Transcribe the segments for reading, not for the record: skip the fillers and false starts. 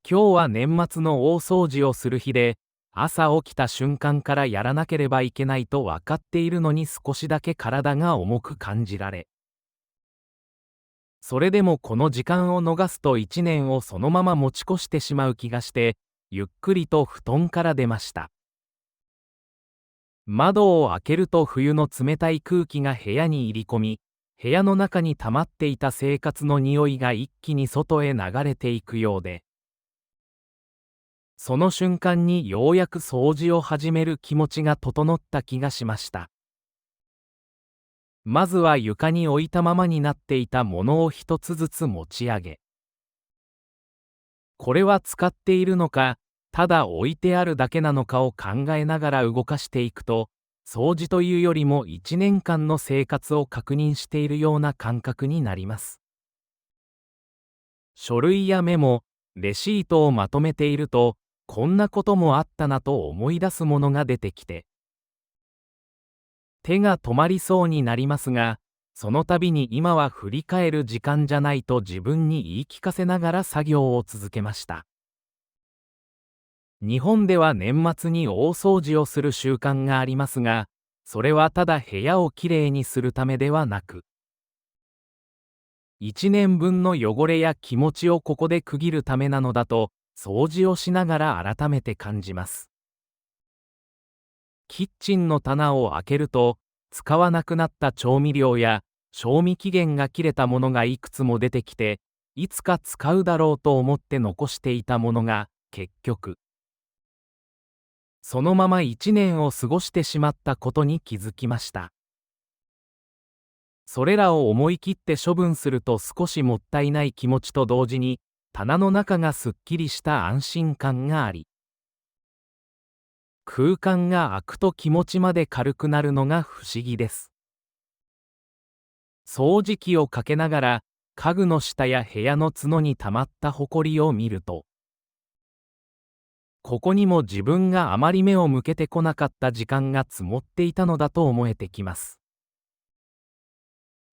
今日は年末の大掃除をする日で、朝起きた瞬間からやらなければいけないと分かっているのに少しだけ体が重く感じられ、それでもこの時間を逃すと1年をそのまま持ち越してしまう気がして、ゆっくりと布団から出ました。窓を開けると冬の冷たい空気が部屋に入り込み、部屋の中に溜まっていた生活の匂いが一気に外へ流れていくようで、その瞬間にようやく掃除を始める気持ちが整った気がしました。まずは床に置いたままになっていたものを一つずつ持ち上げ、これは使っているのか、ただ置いてあるだけなのかを考えながら動かしていくと、掃除というよりも1年間の生活を確認しているような感覚になります。書類やメモ、レシートをまとめていると、こんなこともあったなと思い出すものが出てきて、手が止まりそうになりますが、その度に今は振り返る時間じゃないと自分に言い聞かせながら作業を続けました。日本では年末に大掃除をする習慣がありますが、それはただ部屋をきれいにするためではなく、1年分の汚れや気持ちをここで区切るためなのだと、掃除をしながら改めて感じます。キッチンの棚を開けると、使わなくなった調味料や賞味期限が切れたものがいくつも出てきて、いつか使うだろうと思って残していたものが、結局、そのまま1年を過ごしてしまったことに気づきました。それらを思い切って処分すると少しもったいない気持ちと同時に、棚の中がすっきりした安心感があり、空間が空くと気持ちまで軽くなるのが不思議です。掃除機をかけながら、家具の下や部屋の角に溜まったほこりを見ると、ここにも自分があまり目を向けてこなかった時間が積もっていたのだと思えてきます。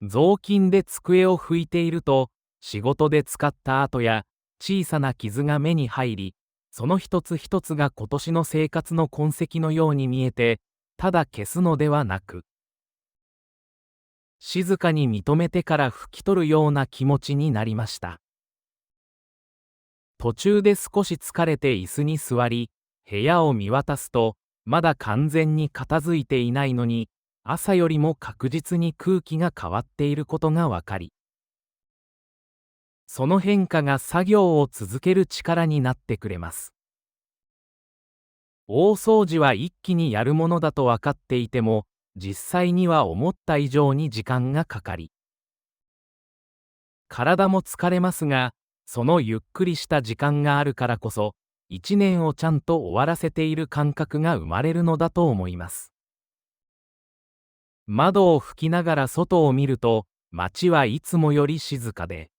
雑巾で机を拭いていると、仕事で使った跡や小さな傷が目に入り、その一つ一つが今年の生活の痕跡のように見えて、ただ消すのではなく、静かに認めてから拭き取るような気持ちになりました。途中で少し疲れて椅子に座り、部屋を見渡すと、まだ完全に片付いていないのに、朝よりも確実に空気が変わっていることがわかり、その変化が作業を続ける力になってくれます。大掃除は一気にやるものだと分かっていても、実際には思った以上に時間がかかり、体も疲れますが、そのゆっくりした時間があるからこそ、1年をちゃんと終わらせている感覚が生まれるのだと思います。窓を拭きながら外を見ると、街はいつもより静かで、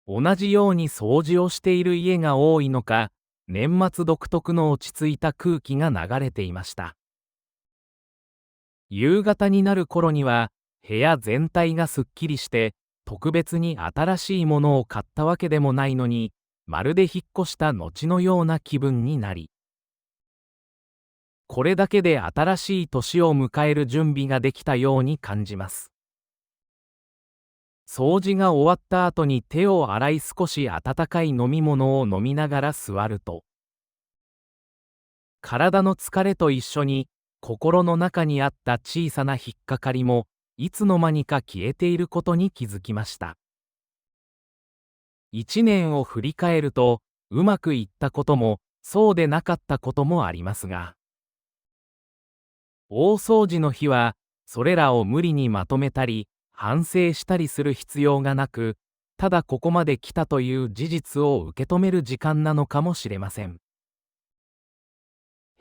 同じように掃除をしている家が多いのか、年末独特の落ち着いた空気が流れていました。夕方になる頃には、部屋全体がすっきりして、特別に新しいものを買ったわけでもないのに、まるで引っ越した後のような気分になり、これだけで新しい年を迎える準備ができたように感じます。掃除が終わった後に手を洗い少し温かい飲み物を飲みながら座ると、体の疲れと一緒に心の中にあった小さな引っかかりもいつの間にか消えていることに気づきました。1年を振り返ると、うまくいったこともそうでなかったこともありますが、大掃除の日はそれらを無理にまとめたり反省したりする必要がなく、ただここまで来たという事実を受け止める時間なのかもしれません。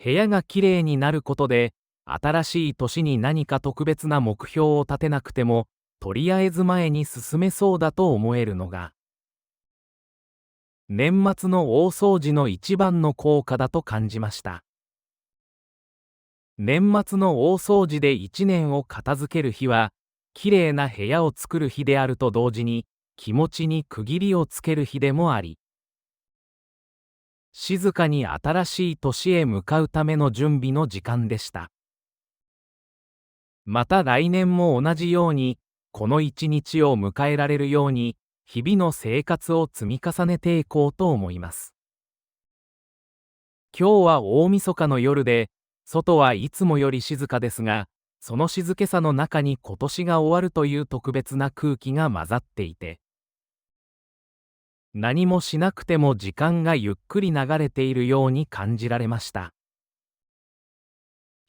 部屋がきれいになることで、新しい年に何か特別な目標を立てなくても、とりあえず前に進めそうだと思えるのが、年末の大掃除の一番の効果だと感じました。年末の大掃除で1年を片付ける日は、きれいな部屋を作る日であると同時に、気持ちに区切りをつける日でもあり、静かに新しい年へ向かうための準備の時間でした。また来年も同じように、この一日を迎えられるように、日々の生活を積み重ねていこうと思います。今日は大晦日の夜で、外はいつもより静かですが、その静けさの中に今年が終わるという特別な空気が混ざっていて、何もしなくても時間がゆっくり流れているように感じられました。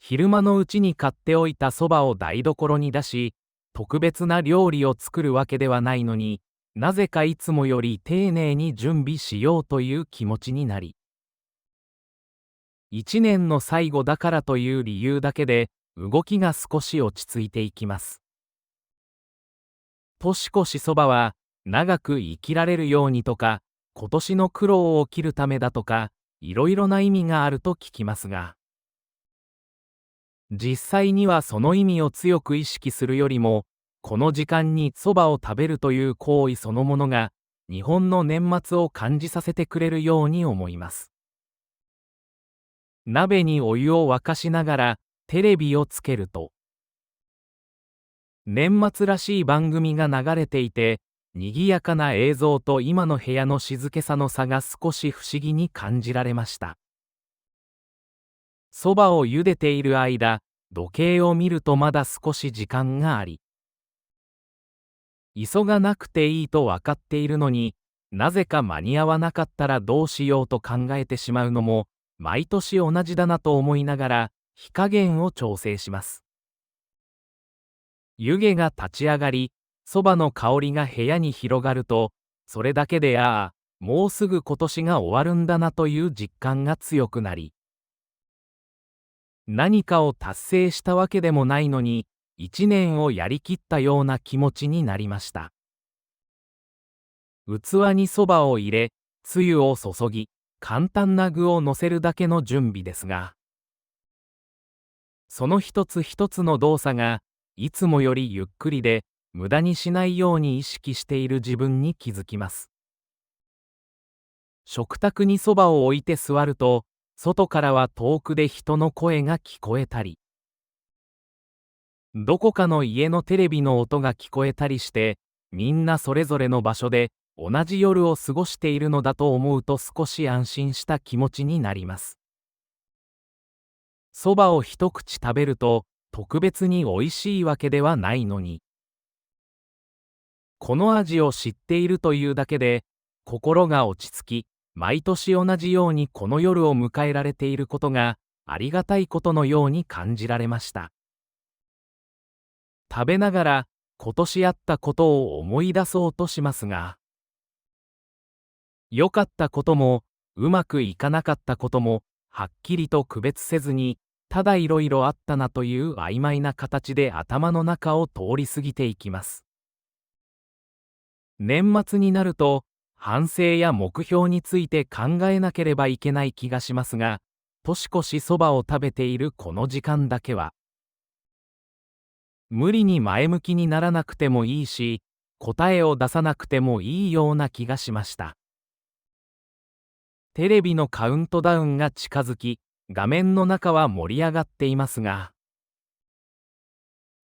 昼間のうちに買っておいたそばを台所に出し、特別な料理を作るわけではないのに、なぜかいつもより丁寧に準備しようという気持ちになり、一年の最後だからという理由だけで、動きが少し落ち着いていきます。年越しそばは、長く生きられるようにとか、今年の苦労を切るためだとか、いろいろな意味があると聞きますが、実際にはその意味を強く意識するよりも、この時間にそばを食べるという行為そのものが、日本の年末を感じさせてくれるように思います。鍋にお湯を沸かしながらテレビをつけると、年末らしい番組が流れていて、賑やかな映像と今の部屋の静けさの差が少し不思議に感じられました。そばを茹でている間、時計を見るとまだ少し時間があり、急がなくていいと分かっているのに、なぜか間に合わなかったらどうしようと考えてしまうのも、毎年同じだなと思いながら、火加減を調整します。湯気が立ち上がり、そばの香りが部屋に広がると、それだけでもうすぐ今年が終わるんだなという実感が強くなり、何かを達成したわけでもないのに、一年をやりきったような気持ちになりました。器にそばを入れ、つゆを注ぎ、簡単な具をのせるだけの準備ですが、その一つ一つの動作が、いつもよりゆっくりで、無駄にしないように意識している自分に気づきます。食卓にそばを置いて座ると、外からは遠くで人の声が聞こえたり、どこかの家のテレビの音が聞こえたりして、みんなそれぞれの場所で同じ夜を過ごしているのだと思うと少し安心した気持ちになります。そばを一口食べると特別に美味しいわけではないのに、この味を知っているというだけで心が落ち着き、毎年同じようにこの夜を迎えられていることがありがたいことのように感じられました。食べながら今年あったことを思い出そうとしますが、良かったこともうまくいかなかったこともはっきりと区別せずに、ただいろいろあったなという曖昧な形で頭の中を通り過ぎていきます。年末になると反省や目標について考えなければいけない気がしますが、年越しそばを食べているこの時間だけは、無理に前向きにならなくてもいいし、答えを出さなくてもいいような気がしました。テレビのカウントダウンが近づき、画面の中は盛り上がっていますが、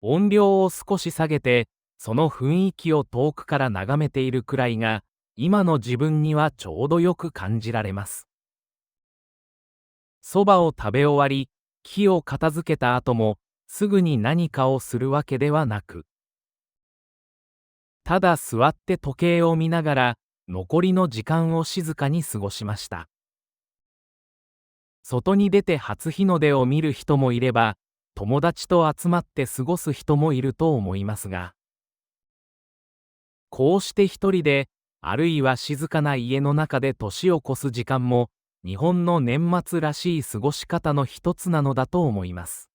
音量を少し下げて、その雰囲気を遠くから眺めているくらいが、今の自分にはちょうどよく感じられます。そばを食べ終わり、木を片付けた後も、すぐに何かをするわけではなく、ただ座って時計を見ながら、残りの時間を静かに過ごしました。外に出て初日の出を見る人もいれば、友達と集まって過ごす人もいると思いますが、こうして一人で、あるいは静かな家の中で年を越す時間も、日本の年末らしい過ごし方の一つなのだと思います。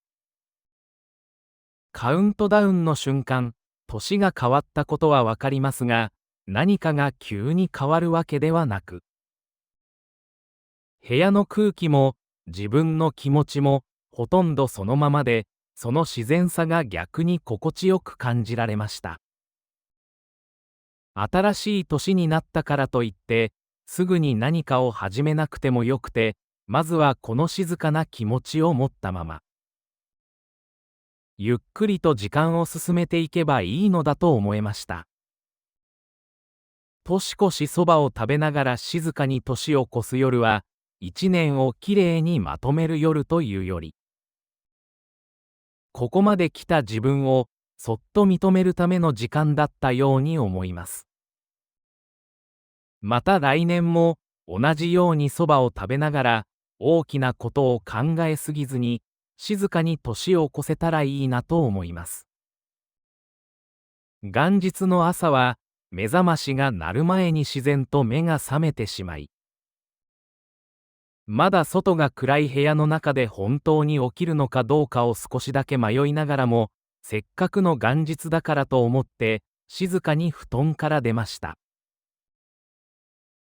カウントダウンの瞬間、年が変わったことはわかりますが、何かが急に変わるわけではなく、部屋の空気も自分の気持ちもほとんどそのままで、その自然さが逆に心地よく感じられました。新しい年になったからといって、すぐに何かを始めなくてもよくて、まずはこの静かな気持ちを持ったまま、ゆっくりと時間を進めていけばいいのだと思えました。年越しそばを食べながら静かに年を越す夜は、一年をきれいにまとめる夜というより、ここまで来た自分をそっと認めるための時間だったように思います。また来年も同じようにそばを食べながら大きなことを考えすぎずに静かに年を越せたらいいなと思います。元日の朝は目覚ましが鳴る前に自然と目が覚めてしまい、まだ外が暗い部屋の中で本当に起きるのかどうかを少しだけ迷いながらも、せっかくの元日だからと思って静かに布団から出ました。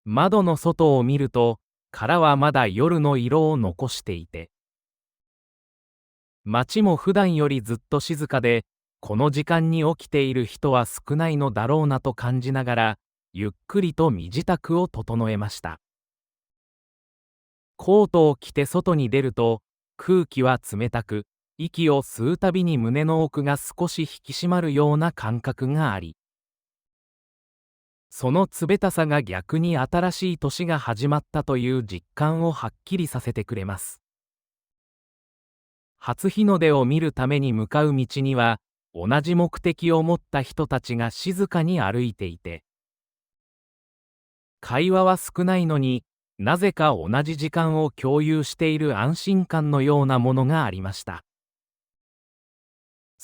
窓の外を見ると、殻はまだ夜の色を残していて、街も普段よりずっと静かで、この時間に起きている人は少ないのだろうなと感じながら、ゆっくりと身支度を整えました。コートを着て外に出ると、空気は冷たく、息を吸うたびに胸の奥が少し引き締まるような感覚があり、その冷たさが逆に新しい年が始まったという実感をはっきりさせてくれます。初日の出を見るために向かう道には、同じ目的を持った人たちが静かに歩いていて、会話は少ないのになぜか同じ時間を共有している安心感のようなものがありました。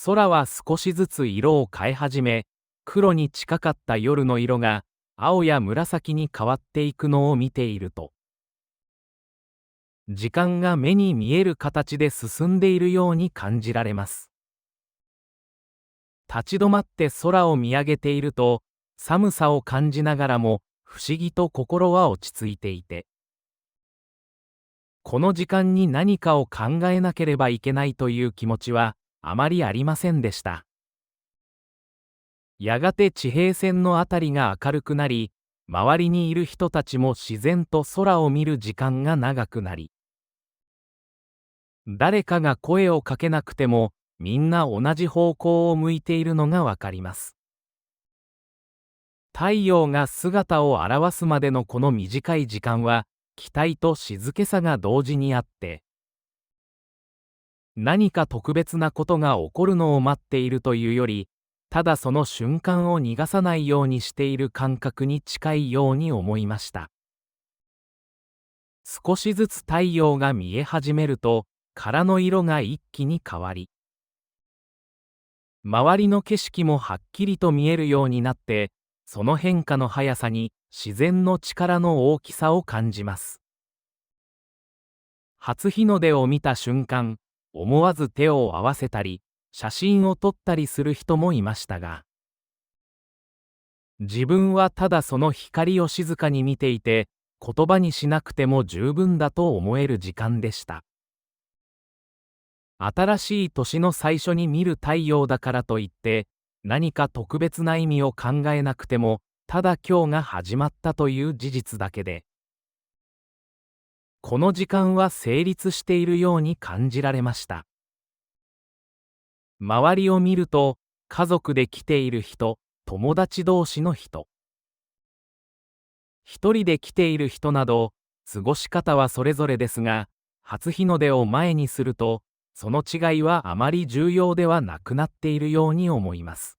空は少しずつ色を変え始め、黒に近かった夜の色が青や紫に変わっていくのを見ていると、時間が目に見える形で進んでいるように感じられます。立ち止まって空を見上げていると、寒さを感じながらも不思議と心は落ち着いていて、この時間に何かを考えなければいけないという気持ちはあまりありませんでした。やがて地平線のあたりが明るくなり、周りにいる人たちも自然と空を見る時間が長くなり、誰かが声をかけなくてもみんな同じ方向を向いているのがわかります。太陽が姿を現すまでのこの短い時間は、期待と静けさが同時にあって、何か特別なことが起こるのを待っているというより、ただその瞬間を逃がさないようにしている感覚に近いように思いました。少しずつ太陽が見え始めると、殻の色が一気に変わり、周りの景色もはっきりと見えるようになって、その変化の速さに自然の力の大きさを感じます。初日の出を見た瞬間、思わず手を合わせたり、写真を撮ったりする人もいましたが、自分はただその光を静かに見ていて、言葉にしなくても十分だと思える時間でした。新しい年の最初に見る太陽だからといって、何か特別な意味を考えなくても、ただ今日が始まったという事実だけで、この時間は成立しているように感じられました。周りを見ると、家族で来ている人、友達同士の人、一人で来ている人など、過ごし方はそれぞれですが、初日の出を前にすると、その違いはあまり重要ではなくなっているように思います。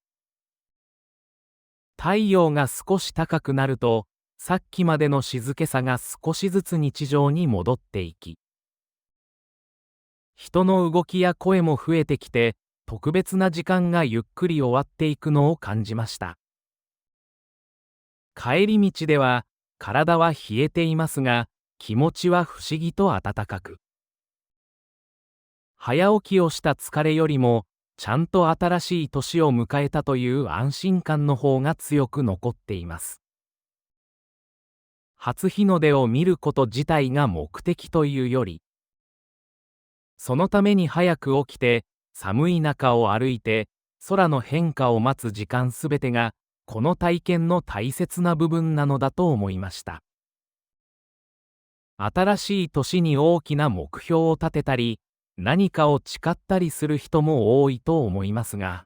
太陽が少し高くなると、さっきまでの静けさが少しずつ日常に戻っていき、人の動きや声も増えてきて、特別な時間がゆっくり終わっていくのを感じました。帰り道では、体は冷えていますが、気持ちは不思議と暖かく、早起きをした疲れよりも、ちゃんと新しい年を迎えたという安心感の方が強く残っています。初日の出を見ること自体が目的というより、そのために早く起きて、寒い中を歩いて、空の変化を待つ時間すべてが、この体験の大切な部分なのだと思いました。新しい年に大きな目標を立てたり、何かを誓ったりする人も多いと思いますが、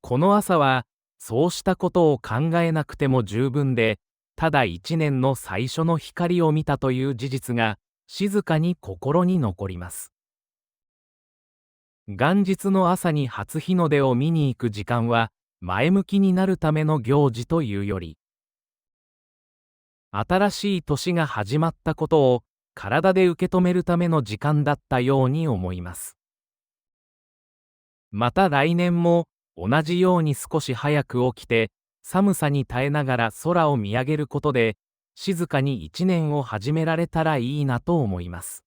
この朝はそうしたことを考えなくても十分で、ただ一年の最初の光を見たという事実が静かに心に残ります。元日の朝に初日の出を見に行く時間は前向きになるための行事というより、新しい年が始まったことを体で受け止めるための時間だったように思います。また来年も同じように少し早く起きて、寒さに耐えながら空を見上げることで、静かに一年を始められたらいいなと思います。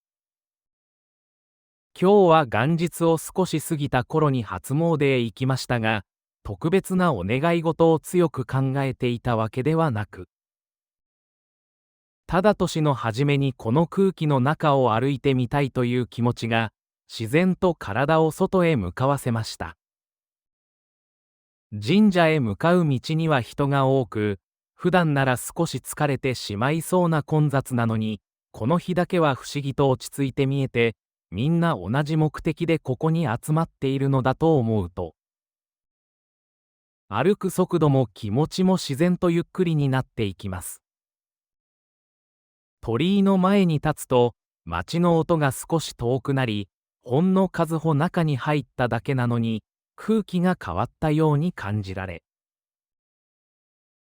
今日は元日を少し過ぎた頃に初詣へ行きましたが、特別なお願い事を強く考えていたわけではなく、ただ年の初めにこの空気の中を歩いてみたいという気持ちが、自然と体を外へ向かわせました。神社へ向かう道には人が多く、普段なら少し疲れてしまいそうな混雑なのに、この日だけは不思議と落ち着いて見えて、みんな同じ目的でここに集まっているのだと思うと、歩く速度も気持ちも自然とゆっくりになっていきます。鳥居の前に立つと、街の音が少し遠くなり、ほんの数歩中に入っただけなのに、空気が変わったように感じられ、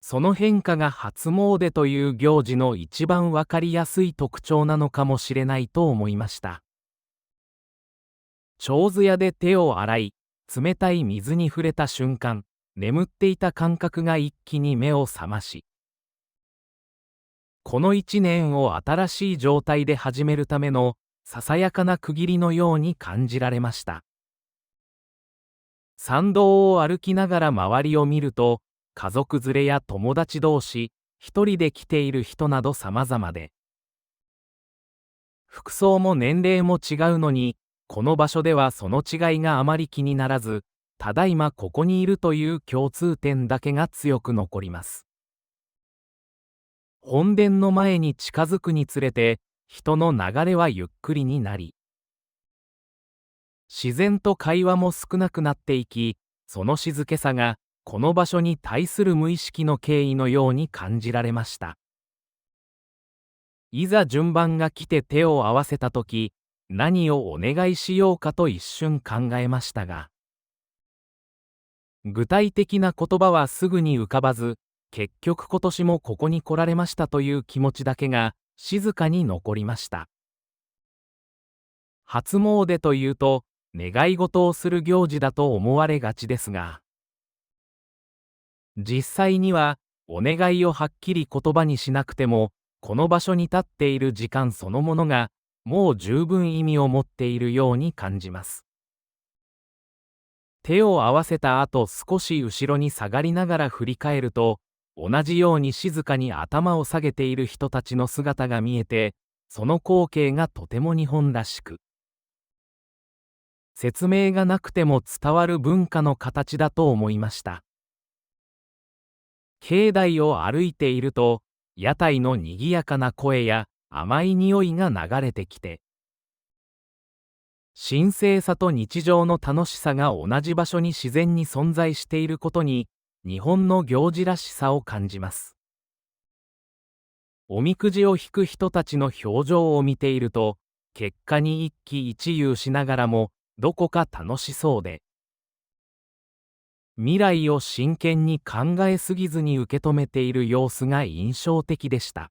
その変化が初詣という行事の一番わかりやすい特徴なのかもしれないと思いました。手水屋で手を洗い、冷たい水に触れた瞬間、眠っていた感覚が一気に目を覚まし、この一年を新しい状態で始めるためのささやかな区切りのように感じられました。参道を歩きながら周りを見ると、家族連れや友達同士、一人で来ている人など様々で、服装も年齢も違うのに、この場所ではその違いがあまり気にならず、ただいまここにいるという共通点だけが強く残ります。本殿の前に近づくにつれて、人の流れはゆっくりになり、自然と会話も少なくなっていき、その静けさがこの場所に対する無意識の敬意のように感じられました。いざ順番が来て手を合わせたとき、何をお願いしようかと一瞬考えましたが、具体的な言葉はすぐに浮かばず、結局今年もここに来られましたという気持ちだけが静かに残りました。初詣というと、願い事をする行事だと思われがちですが、実際にはお願いをはっきり言葉にしなくても、この場所に立っている時間そのものがもう十分意味を持っているように感じます。手を合わせた後少し後ろに下がりながら振り返ると、同じように静かに頭を下げている人たちの姿が見えて、その光景がとても日本らしく、説明がなくても伝わる文化の形だと思いました。境内を歩いていると、屋台のにぎやかな声や甘い匂いが流れてきて、神聖さと日常の楽しさが同じ場所に自然に存在していることに、日本の行事らしさを感じます。おみくじを引く人たちの表情を見ていると、結果に一喜一憂しながらも、どこか楽しそうで、未来を真剣に考えすぎずに受け止めている様子が印象的でした。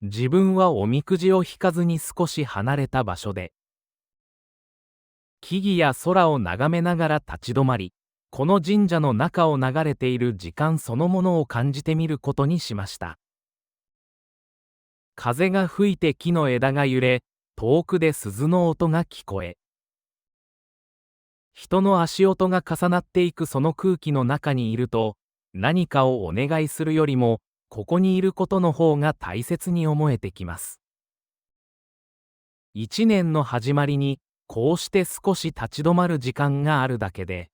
自分はおみくじを引かずに少し離れた場所で、木々や空を眺めながら立ち止まり、この神社の中を流れている時間そのものを感じてみることにしました。風が吹いて木の枝が揺れ、遠くで鈴の音が聞こえ、人の足音が重なっていくその空気の中にいると、何かをお願いするよりも、ここにいることの方が大切に思えてきます。一年の始まりに、こうして少し立ち止まる時間があるだけで、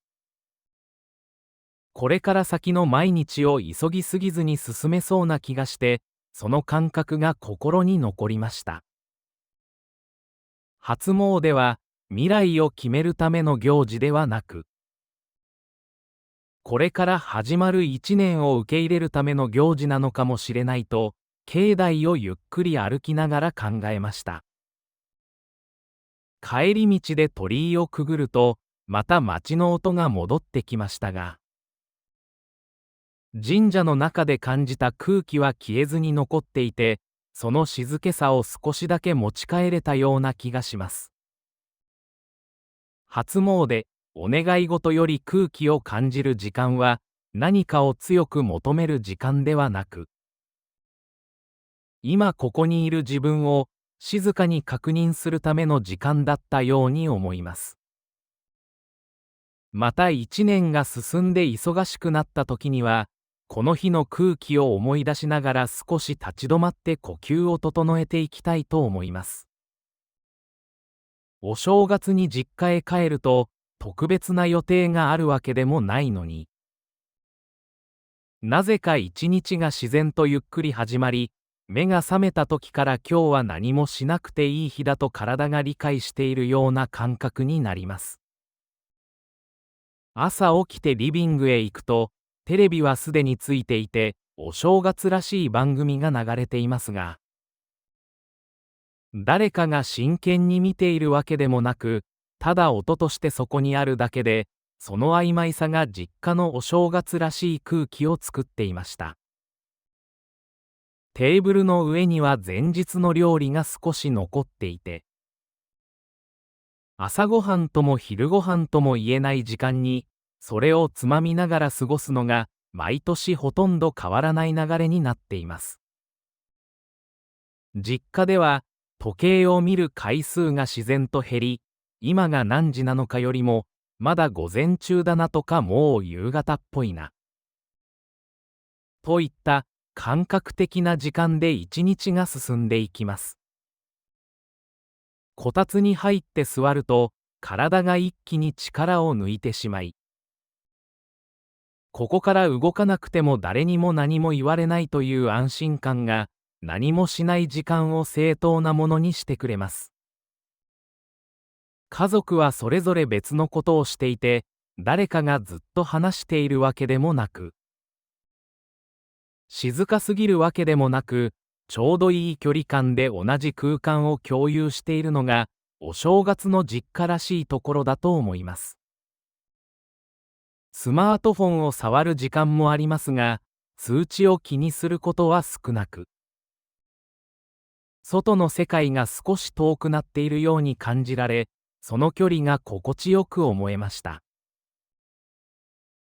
これから先の毎日を急ぎすぎずに進めそうな気がして、その感覚が心に残りました。初詣は未来を決めるための行事ではなく、これから始まる一年を受け入れるための行事なのかもしれないと、境内をゆっくり歩きながら考えました。帰り道で鳥居をくぐると、また街の音が戻ってきましたが、神社の中で感じた空気は消えずに残っていて、その静けさを少しだけ持ち帰れたような気がします。初詣、お願い事より空気を感じる時間は、何かを強く求める時間ではなく、今ここにいる自分を静かに確認するための時間だったように思います。また一年が進んで忙しくなった時には、この日の空気を思い出しながら少し立ち止まって呼吸を整えていきたいと思います。お正月に実家へ帰ると、特別な予定があるわけでもないのに、なぜか一日が自然とゆっくり始まり、目が覚めた時から今日は何もしなくていい日だと体が理解しているような感覚になります。朝起きてリビングへ行くと、テレビはすでについていて、お正月らしい番組が流れていますが、誰かが真剣に見ているわけでもなく、ただ音としてそこにあるだけで、その曖昧さが実家のお正月らしい空気を作っていました。テーブルの上には前日の料理が少し残っていて、朝ごはんとも昼ごはんとも言えない時間に、それをつまみながら過ごすのが、毎年ほとんど変わらない流れになっています。実家では、時計を見る回数が自然と減り、今が何時なのかよりも、まだ午前中だなとかもう夕方っぽいな。といった感覚的な時間で一日が進んでいきます。こたつに入って座ると、体が一気に力を抜いてしまい、ここから動かなくても誰にも何も言われないという安心感が、何もしない時間を正当なものにしてくれます。家族はそれぞれ別のことをしていて、誰かがずっと話しているわけでもなく、静かすぎるわけでもなく、ちょうどいい距離感で同じ空間を共有しているのが、お正月の実家らしいところだと思います。スマートフォンを触る時間もありますが、通知を気にすることは少なく、外の世界が少し遠くなっているように感じられ、その距離が心地よく思えました。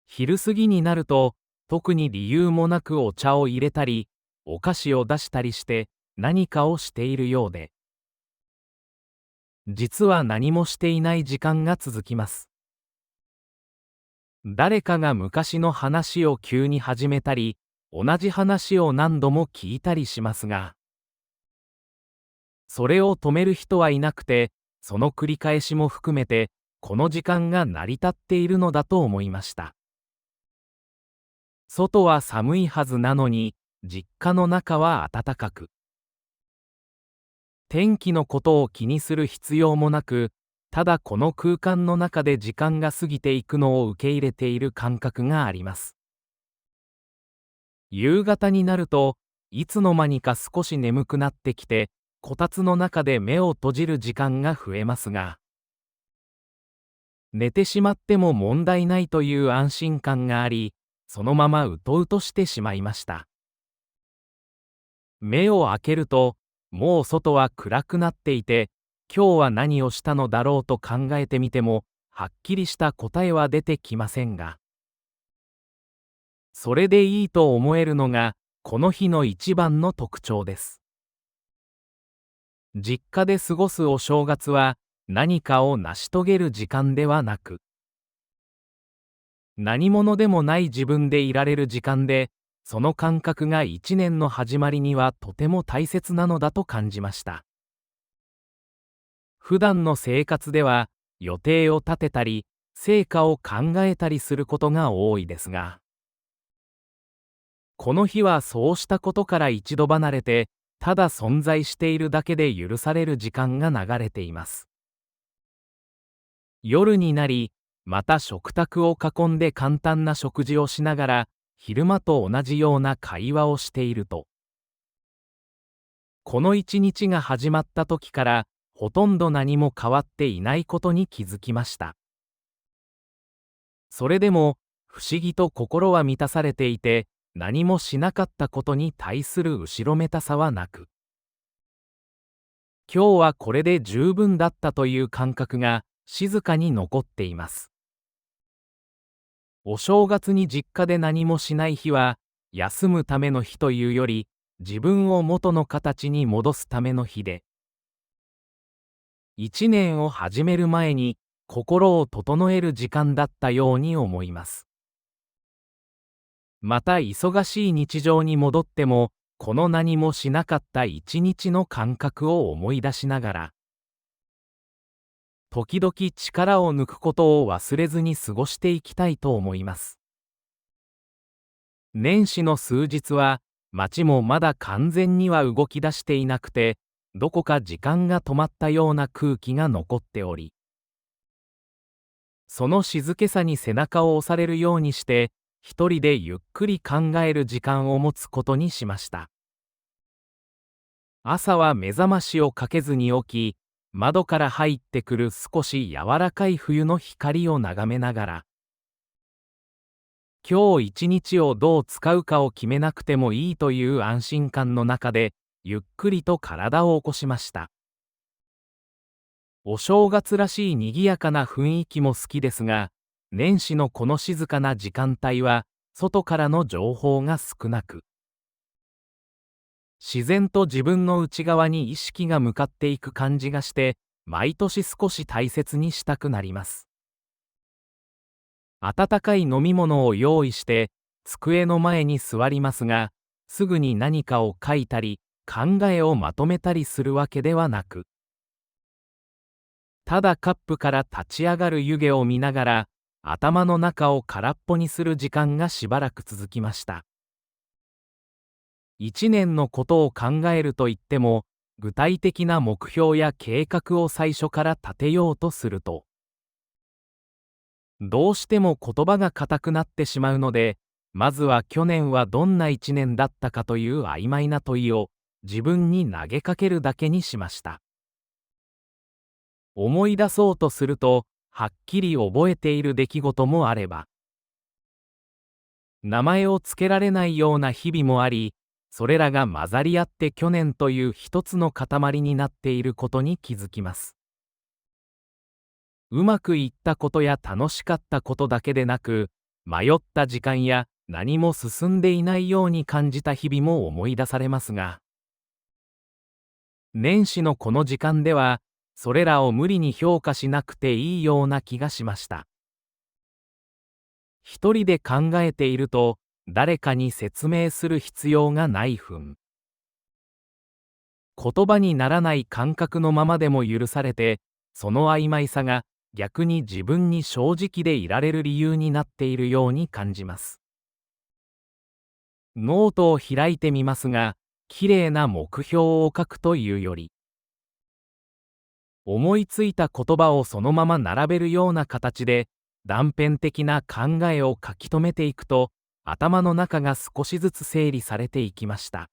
昼過ぎになると、特に理由もなくお茶を入れたり、お菓子を出したりして何かをしているようで、実は何もしていない時間が続きます。誰かが昔の話を急に始めたり、同じ話を何度も聞いたりしますが、それを止める人はいなくて、その繰り返しも含めて、この時間が成り立っているのだと思いました。外は寒いはずなのに、実家の中は暖かく、天気のことを気にする必要もなく、ただこの空間の中で時間が過ぎていくのを受け入れている感覚があります。夕方になると、いつの間にか少し眠くなってきて、こたつの中で目を閉じる時間が増えますが、寝てしまっても問題ないという安心感があり、そのままうとうとしてしまいました。目を開けると、もう外は暗くなっていて、今日は何をしたのだろうと考えてみても、はっきりした答えは出てきませんが、それでいいと思えるのが、この日の一番の特徴です。実家で過ごすお正月は、何かを成し遂げる時間ではなく、何者でもない自分でいられる時間で、その感覚が一年の始まりにはとても大切なのだと感じました。普段の生活では予定を立てたり、成果を考えたりすることが多いですが、この日はそうしたことから一度離れて、ただ存在しているだけで許される時間が流れています。夜になり、また食卓を囲んで簡単な食事をしながら、昼間と同じような会話をしていると、この一日が始まった時から、ほとんど何も変わっていないことに気づきました。それでも、不思議と心は満たされていて、何もしなかったことに対する後ろめたさはなく、今日はこれで十分だったという感覚が静かに残っています。お正月に実家で何もしない日は、休むための日というより、自分を元の形に戻すための日で、一年を始める前に心を整える時間だったように思います。また忙しい日常に戻っても、この何もしなかった一日の感覚を思い出しながら、時々力を抜くことを忘れずに過ごしていきたいと思います。年始の数日は、街もまだ完全には動き出していなくて、どこか時間が止まったような空気が残っており、その静けさに背中を押されるようにして、一人でゆっくり考える時間を持つことにしました。朝は目覚ましをかけずに起き、窓から入ってくる少し柔らかい冬の光を眺めながら、今日一日をどう使うかを決めなくてもいいという安心感の中で、ゆっくりと体を起こしました。お正月らしい賑やかな雰囲気も好きですが、年始のこの静かな時間帯は、外からの情報が少なく、自然と自分の内側に意識が向かっていく感じがして、毎年少し大切にしたくなります。温かい飲み物を用意して、机の前に座りますが、すぐに何かを書いたり、考えをまとめたりするわけではなく、ただカップから立ち上がる湯気を見ながら、頭の中を空っぽにする時間がしばらく続きました。一年のことを考えると言っても、具体的な目標や計画を最初から立てようとすると、どうしても言葉が硬くなってしまうので、まずは去年はどんな一年だったかという曖昧な問いを自分に投げかけるだけにしました。思い出そうとすると、はっきり覚えている出来事もあれば、名前をつけられないような日々もあり、それらが混ざり合って去年という一つの塊になっていることに気づきます。うまくいったことや楽しかったことだけでなく、迷った時間や何も進んでいないように感じた日々も思い出されますが、年始のこの時間では、それらを無理に評価しなくていいような気がしました。一人で考えていると、誰かに説明する必要がない分、言葉にならない感覚のままでも許されて、その曖昧さが逆に自分に正直でいられる理由になっているように感じます。ノートを開いてみますが、きれいな目標を書くというより、思いついた言葉をそのまま並べるような形で断片的な考えを書き留めていくと、頭の中が少しずつ整理されていきました。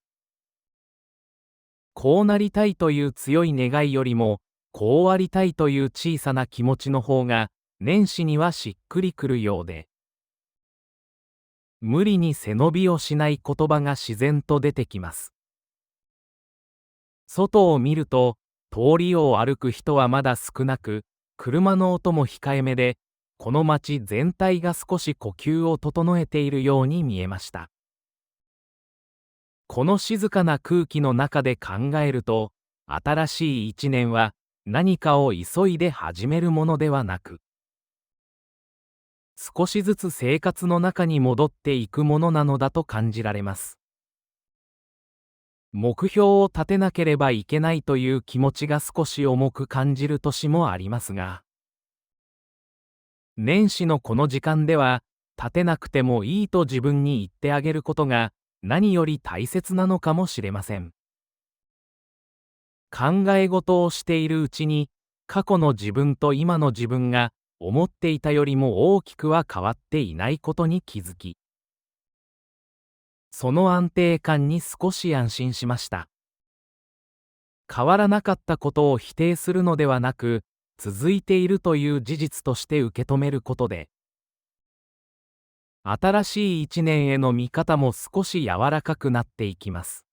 こうなりたいという強い願いよりも、こうありたいという小さな気持ちの方が年始にはしっくりくるようで、無理に背伸びをしない言葉が自然と出てきます。外を見ると、通りを歩く人はまだ少なく、車の音も控えめで、この街全体が少し呼吸を整えているように見えました。この静かな空気の中で考えると、新しい一年は何かを急いで始めるものではなく、少しずつ生活の中に戻っていくものなのだと感じられます。目標を立てなければいけないという気持ちが少し重く感じる年もありますが、年始のこの時間では、立てなくてもいいと自分に言ってあげることが、何より大切なのかもしれません。考え事をしているうちに、過去の自分と今の自分が思っていたよりも大きくは変わっていないことに気づき、その安定感に少し安心しました。変わらなかったことを否定するのではなく、続いているという事実として受け止めることで、新しい一年への見方も少し柔らかくなっていきます。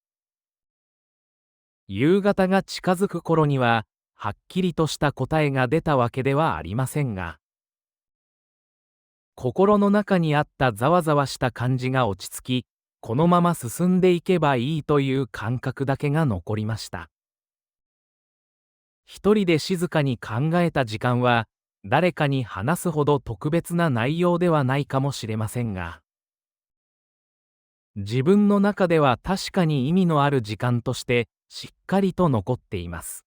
夕方が近づく頃には、はっきりとした答えが出たわけではありませんが、心の中にあったざわざわした感じが落ち着き、このまま進んでいけばいいという感覚だけが残りました。一人で静かに考えた時間は、誰かに話すほど特別な内容ではないかもしれませんが、自分の中では確かに意味のある時間としてしっかりと残っています。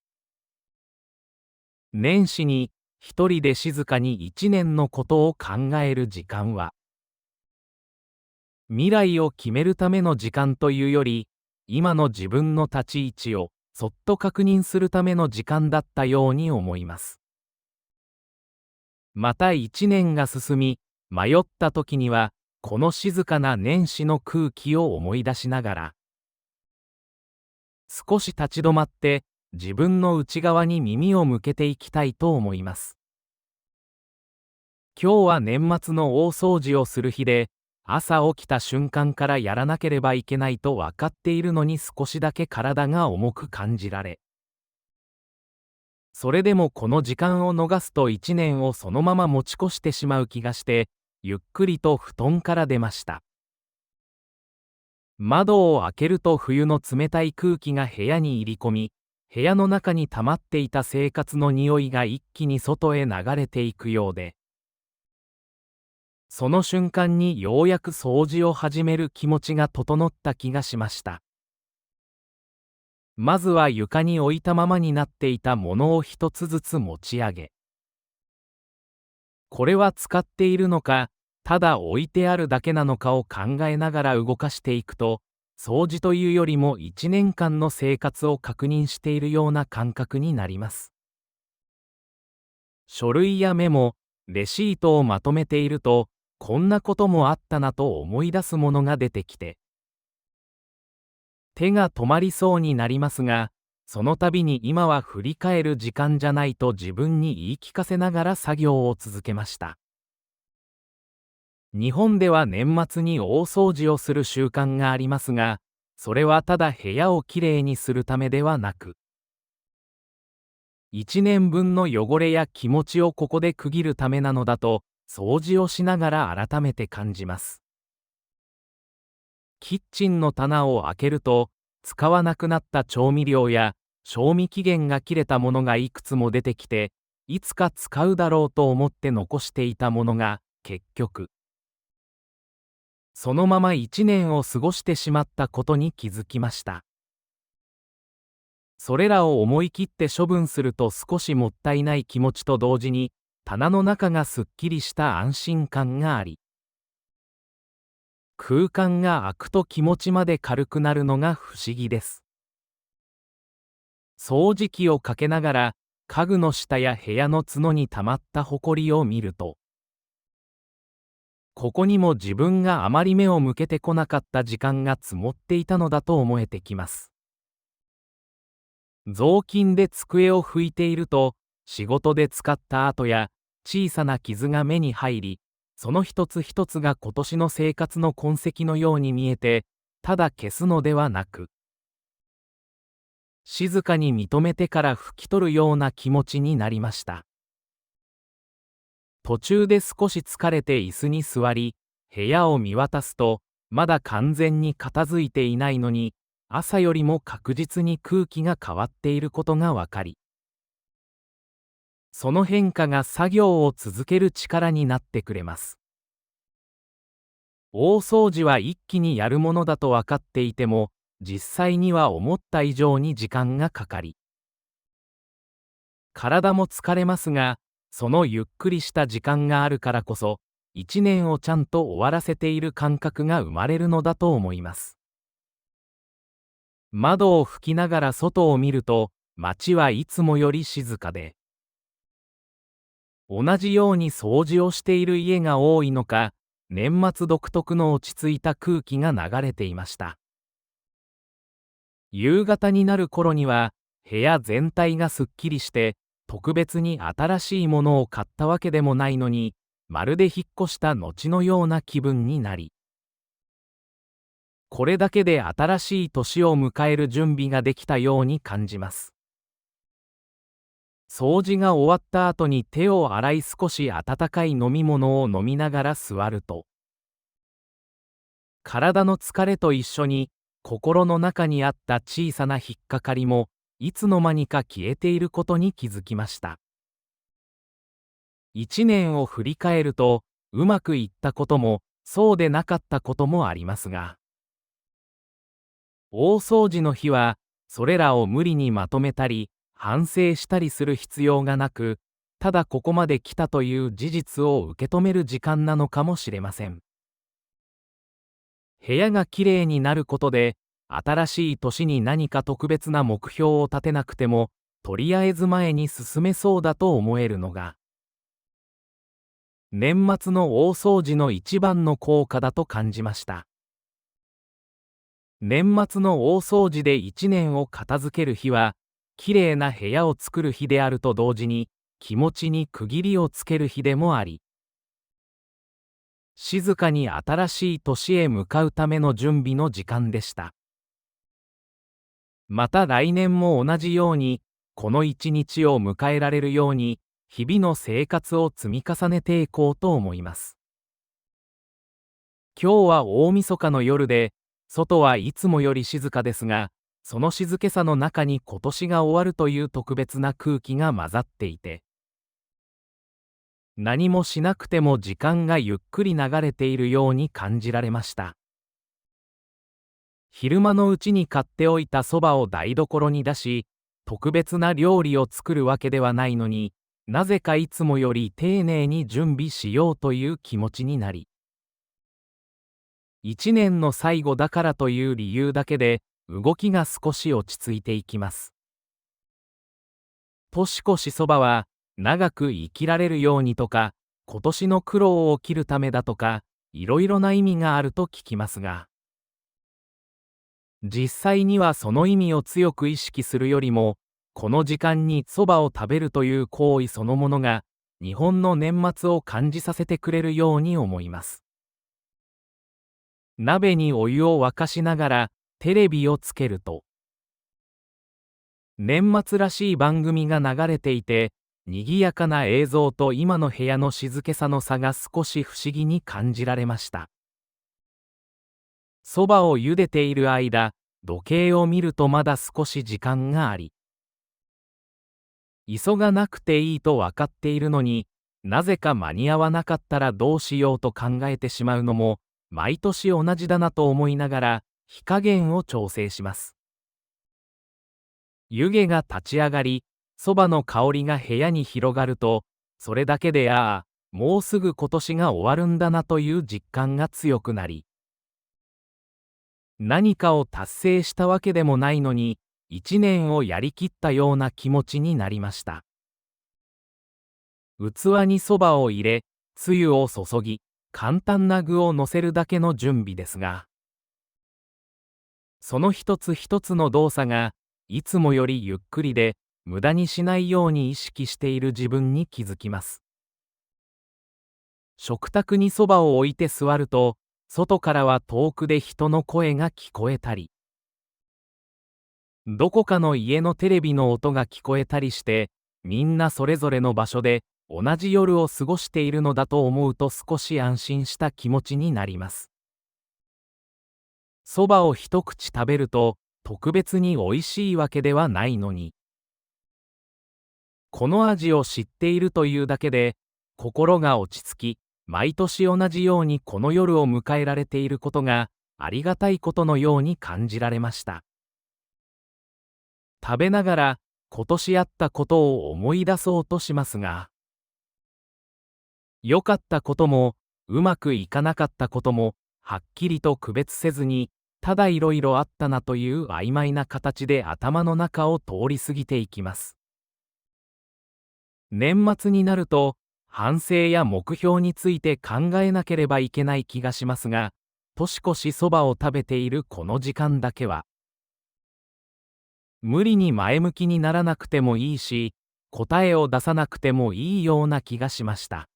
年始に一人で静かに一年のことを考える時間は、未来を決めるための時間というより、今の自分の立ち位置をそっと確認するための時間だったように思います。また一年が進み、迷った時には、この静かな年始の空気を思い出しながら、少し立ち止まって自分の内側に耳を向けていきたいと思います。今日は年末の大掃除をする日で、朝起きた瞬間からやらなければいけないと分かっているのに少しだけ体が重く感じられ、それでもこの時間を逃すと一年をそのまま持ち越してしまう気がして、ゆっくりと布団から出ました。窓を開けると冬の冷たい空気が部屋に入り込み、部屋の中に溜まっていた生活の匂いが一気に外へ流れていくようで、その瞬間にようやく掃除を始める気持ちが整った気がしました。まずは床に置いたままになっていたものを一つずつ持ち上げ、これは使っているのか、ただ置いてあるだけなのかを考えながら動かしていくと、掃除というよりも1年間の生活を確認しているような感覚になります。書類やメモ、レシートをまとめていると、こんなこともあったなと思い出すものが出てきて、手が止まりそうになりますが、その度に今は振り返る時間じゃないと自分に言い聞かせながら作業を続けました。日本では年末に大掃除をする習慣がありますが、それはただ部屋をきれいにするためではなく、一年分の汚れや気持ちをここで区切るためなのだと、掃除をしながら改めて感じます。キッチンの棚を開けると、使わなくなった調味料や賞味期限が切れたものがいくつも出てきて、いつか使うだろうと思って残していたものが、結局、そのまま一年を過ごしてしまったことに気づきました。それらを思い切って処分すると少しもったいない気持ちと同時に、棚の中がすっきりした安心感があり、空間が空くと気持ちまで軽くなるのが不思議です。掃除機をかけながら、家具の下や部屋の角に溜まったほこりを見ると、ここにも自分があまり目を向けてこなかった時間が積もっていたのだと思えてきます。雑巾で机を拭いていると、仕事で使った跡や小さな傷が目に入り、その一つ一つが今年の生活の痕跡のように見えて、ただ消すのではなく、静かに認めてから拭き取るような気持ちになりました。途中で少し疲れて椅子に座り、部屋を見渡すと、まだ完全に片付いていないのに、朝よりも確実に空気が変わっていることがわかり、その変化が作業を続ける力になってくれます。大掃除は一気にやるものだと分かっていても、実際には思った以上に時間がかかり、体も疲れますが、そのゆっくりした時間があるからこそ、一年をちゃんと終わらせている感覚が生まれるのだと思います。窓を拭きながら外を見ると、街はいつもより静かで、同じように掃除をしている家が多いのか、年末独特の落ち着いた空気が流れていました。夕方になる頃には、部屋全体がすっきりして、特別に新しいものを買ったわけでもないのに、まるで引っ越した後のような気分になり、これだけで新しい年を迎える準備ができたように感じます。掃除が終わった後に手を洗い少し温かい飲み物を飲みながら座ると、体の疲れと一緒に心の中にあった小さな引っかかりもいつの間にか消えていることに気づきました。一年を振り返ると、うまくいったこともそうでなかったこともありますが、大掃除の日はそれらを無理にまとめたり反省したりする必要がなく、ただここまで来たという事実を受け止める時間なのかもしれません。部屋がきれいになることで、新しい年に何か特別な目標を立てなくても、とりあえず前に進めそうだと思えるのが、年末の大掃除の一番の効果だと感じました。年末の大掃除で一年を片付ける日は、きれいな部屋を作る日であると同時に、気持ちに区切りをつける日でもあり、静かに新しい年へ向かうための準備の時間でした。また来年も同じように、この一日を迎えられるように、日々の生活を積み重ねていこうと思います。今日は大晦日の夜で、外はいつもより静かですが、その静けさの中に今年が終わるという特別な空気が混ざっていて、何もしなくても時間がゆっくり流れているように感じられました。昼間のうちに買っておいたそばを台所に出し、特別な料理を作るわけではないのに、なぜかいつもより丁寧に準備しようという気持ちになり、一年の最後だからという理由だけで、動きが少し落ち着いていきます。年越しそばは、長く生きられるようにとか、今年の苦労を切るためだとか、いろいろな意味があると聞きますが、実際にはその意味を強く意識するよりも、この時間にそばを食べるという行為そのものが、日本の年末を感じさせてくれるように思います。鍋にお湯を沸かしながらテレビをつけると、年末らしい番組が流れていて、賑やかな映像と今の部屋の静けさの差が少し不思議に感じられました。そばを茹でている間、時計を見るとまだ少し時間があり、急がなくていいと分かっているのに、なぜか間に合わなかったらどうしようと考えてしまうのも、毎年同じだなと思いながら、火加減を調整します。湯気が立ち上がり、そばの香りが部屋に広がると、それだけでもうすぐ今年が終わるんだなという実感が強くなり、何かを達成したわけでもないのに、一年をやりきったような気持ちになりました。器にそばを入れ、つゆを注ぎ、簡単な具をのせるだけの準備ですが、その一つ一つの動作が、いつもよりゆっくりで、無駄にしないように意識している自分に気づきます。食卓にそばを置いて座ると、外からは遠くで人の声が聞こえたり、どこかの家のテレビの音が聞こえたりして、みんなそれぞれの場所で同じ夜を過ごしているのだと思うと少し安心した気持ちになります。そばを一口食べると特別に美味しいわけではないのに、この味を知っているというだけで心が落ち着き、毎年同じようにこの夜を迎えられていることがありがたいことのように感じられました。食べながら今年あったことを思い出そうとしますが、良かったこともうまくいかなかったこともはっきりと区別せずに、ただいろいろあったなという曖昧な形で頭の中を通り過ぎていきます。年末になると、反省や目標について考えなければいけない気がしますが、年越しそばを食べているこの時間だけは、無理に前向きにならなくてもいいし、答えを出さなくてもいいような気がしました。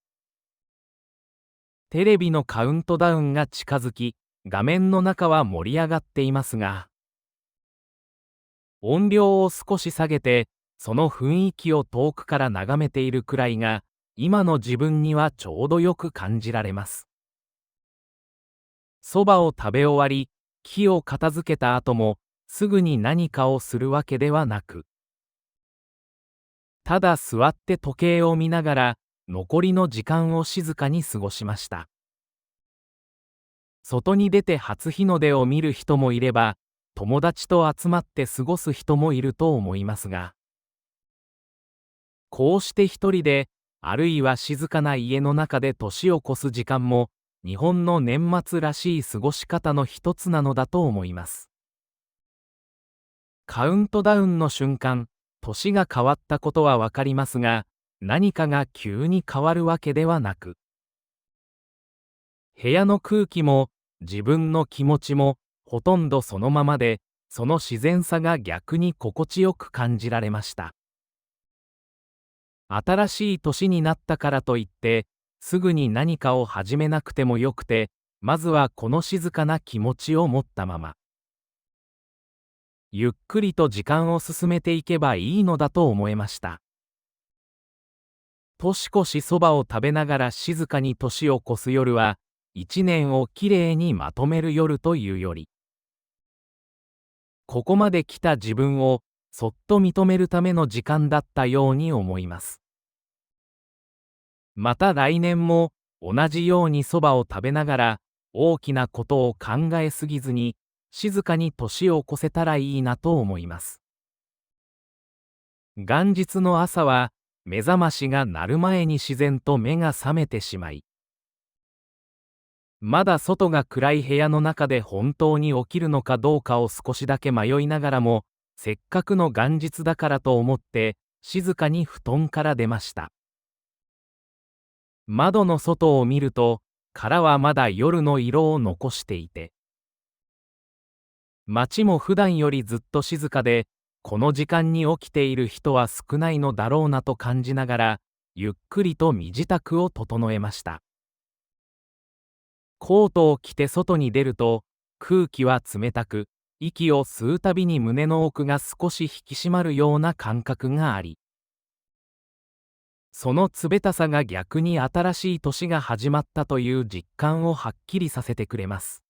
テレビのカウントダウンが近づき、画面の中は盛り上がっていますが、音量を少し下げて、その雰囲気を遠くから眺めているくらいが、今の自分にはちょうどよく感じられます。そばを食べ終わり、木を片付けた後も、すぐに何かをするわけではなく、ただ座って時計を見ながら、残りの時間を静かに過ごしました。外に出て初日の出を見る人もいれば、友達と集まって過ごす人もいると思いますが、こうして一人で、あるいは静かな家の中で年を越す時間も、日本の年末らしい過ごし方の一つなのだと思います。カウントダウンの瞬間、年が変わったことはわかりますが、何かが急に変わるわけではなく、部屋の空気も自分の気持ちもほとんどそのままで、その自然さが逆に心地よく感じられました。新しい年になったからといって、すぐに何かを始めなくてもよくて、まずはこの静かな気持ちを持ったまま、ゆっくりと時間を進めていけばいいのだと思えました。年越しそばを食べながら静かに年を越す夜は、一年をきれいにまとめる夜というより、ここまで来た自分をそっと認めるための時間だったように思います。また来年も同じようにそばを食べながら大きなことを考えすぎずに静かに年を越せたらいいなと思います。元日の朝は目覚ましが鳴る前に自然と目が覚めてしまい、まだ外が暗い部屋の中で本当に起きるのかどうかを少しだけ迷いながらも、せっかくの元日だからと思って静かに布団から出ました。窓の外を見ると、殻はまだ夜の色を残していて、街も普段よりずっと静かで、この時間に起きている人は少ないのだろうなと感じながら、ゆっくりと身支度を整えました。コートを着て外に出ると、空気は冷たく、息を吸うたびに胸の奥が少し引き締まるような感覚があり、その冷たさが逆に新しい年が始まったという実感をはっきりさせてくれます。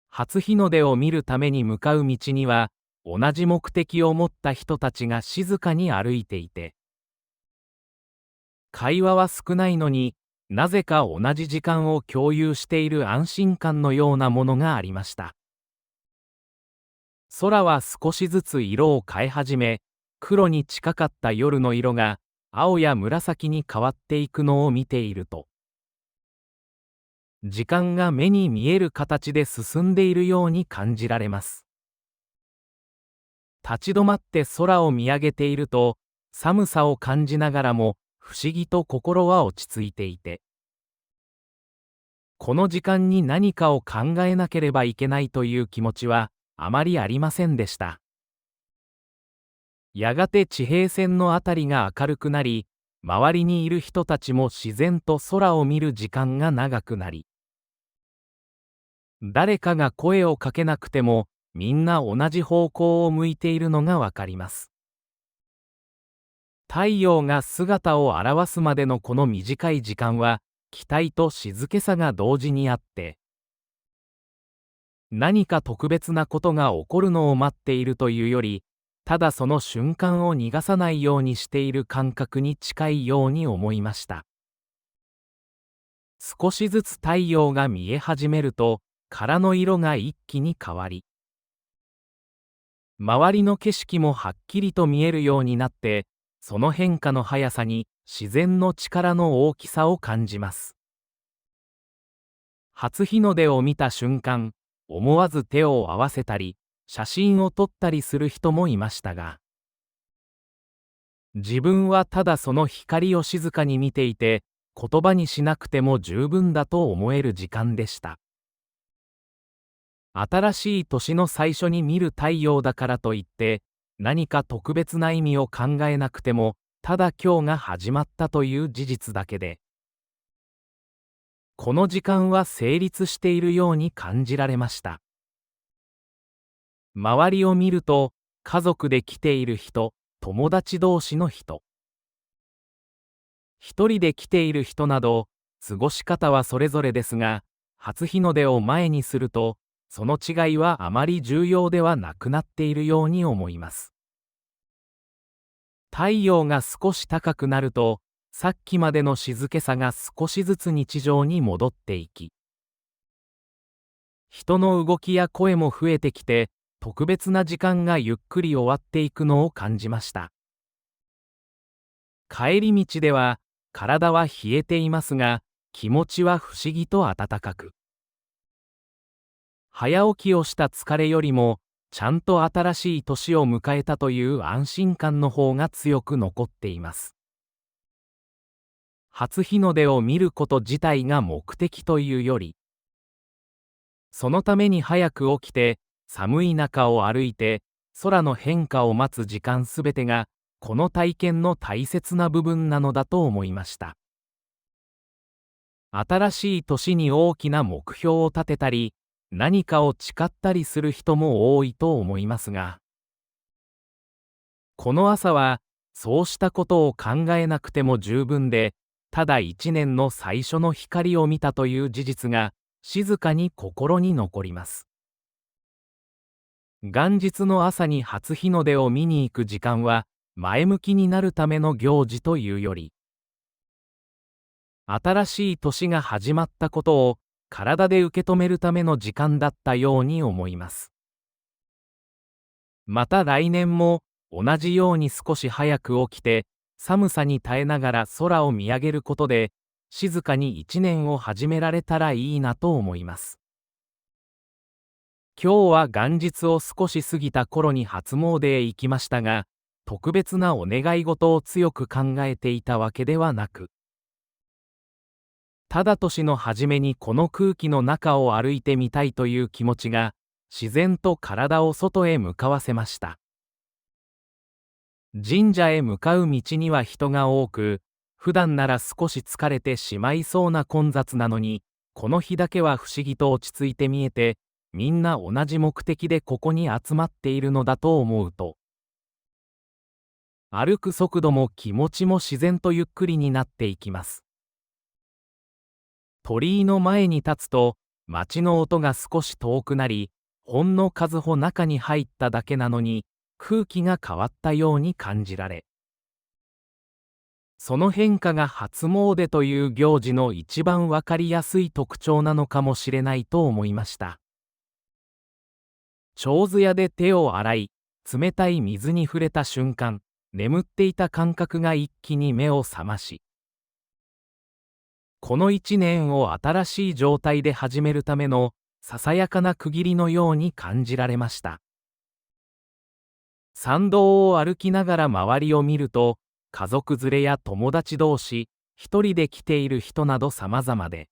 初日の出を見るために向かう道には、同じ目的を持った人たちが静かに歩いていて、会話は少ないのになぜか同じ時間を共有している安心感のようなものがありました。空は少しずつ色を変え始め、黒に近かった夜の色が青や紫に変わっていくのを見ていると、時間が目に見える形で進んでいるように感じられます。立ち止まって空を見上げていると、寒さを感じながらも不思議と心は落ち着いていて、この時間に何かを考えなければいけないという気持ちはあまりありませんでした。やがて地平線のあたりが明るくなり、周りにいる人たちも自然と空を見る時間が長くなり、誰かが声をかけなくてもみんな同じ方向を向いているのがわかります。太陽が姿を現すまでのこの短い時間は、期待と静けさが同時にあって、何か特別なことが起こるのを待っているというより、ただその瞬間を逃がさないようにしている感覚に近いように思いました。少しずつ太陽が見え始めると、殻の色が一気に変わり、周りの景色もはっきりと見えるようになって、その変化の速さに自然の力の大きさを感じます。初日の出を見た瞬間、思わず手を合わせたり、写真を撮ったりする人もいましたが、自分はただその光を静かに見ていて、言葉にしなくても十分だと思える時間でした。新しい年の最初に見る太陽だからといって、何か特別な意味を考えなくても、ただ今日が始まったという事実だけで、この時間は成立しているように感じられました。周りを見ると、家族で来ている人、友達同士の人、一人で来ている人など、過ごし方はそれぞれですが、初日の出を前にすると、その違いはあまり重要ではなくなっているように思います。太陽が少し高くなると、さっきまでの静けさが少しずつ日常に戻っていき、人の動きや声も増えてきて、特別な時間がゆっくり終わっていくのを感じました。帰り道では、体は冷えていますが、気持ちは不思議と暖かく、早起きをした疲れよりも、ちゃんと新しい年を迎えたという安心感の方が強く残っています。初日の出を見ること自体が目的というより、そのために早く起きて、寒い中を歩いて、空の変化を待つ時間すべてが、この体験の大切な部分なのだと思いました。新しい年に大きな目標を立てたり、何かを誓ったりする人も多いと思いますが、この朝はそうしたことを考えなくても十分で、ただ一年の最初の光を見たという事実が静かに心に残ります。元日の朝に初日の出を見に行く時間は前向きになるための行事というより、新しい年が始まったことを体で受け止めるための時間だったように思います。また来年も同じように少し早く起きて、寒さに耐えながら空を見上げることで、静かに一年を始められたらいいなと思います。今日は元日を少し過ぎた頃に初詣へ行きましたが、特別なお願い事を強く考えていたわけではなく、ただ年の初めにこの空気の中を歩いてみたいという気持ちが、自然と体を外へ向かわせました。神社へ向かう道には人が多く、普段なら少し疲れてしまいそうな混雑なのに、この日だけは不思議と落ち着いて見えて、みんな同じ目的でここに集まっているのだと思うと、歩く速度も気持ちも自然とゆっくりになっていきます。鳥居の前に立つと、街の音が少し遠くなり、ほんの数歩中に入っただけなのに、空気が変わったように感じられ、その変化が初詣という行事の一番わかりやすい特徴なのかもしれないと思いました。手水屋で手を洗い、冷たい水に触れた瞬間、眠っていた感覚が一気に目を覚まし、この一年を新しい状態で始めるためのささやかな区切りのように感じられました。参道を歩きながら周りを見ると、家族連れや友達同士、一人で来ている人など様々で、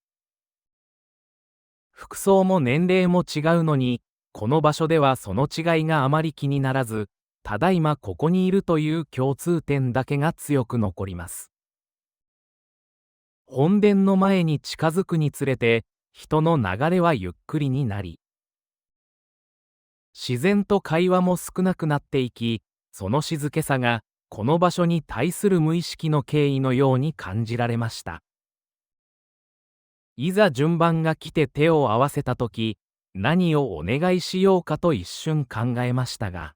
服装も年齢も違うのに、この場所ではその違いがあまり気にならず、ただいまここにいるという共通点だけが強く残ります。本殿の前に近づくにつれて、人の流れはゆっくりになり、自然と会話も少なくなっていき、その静けさが、この場所に対する無意識の敬意のように感じられました。いざ順番が来て手を合わせたとき、何をお願いしようかと一瞬考えましたが、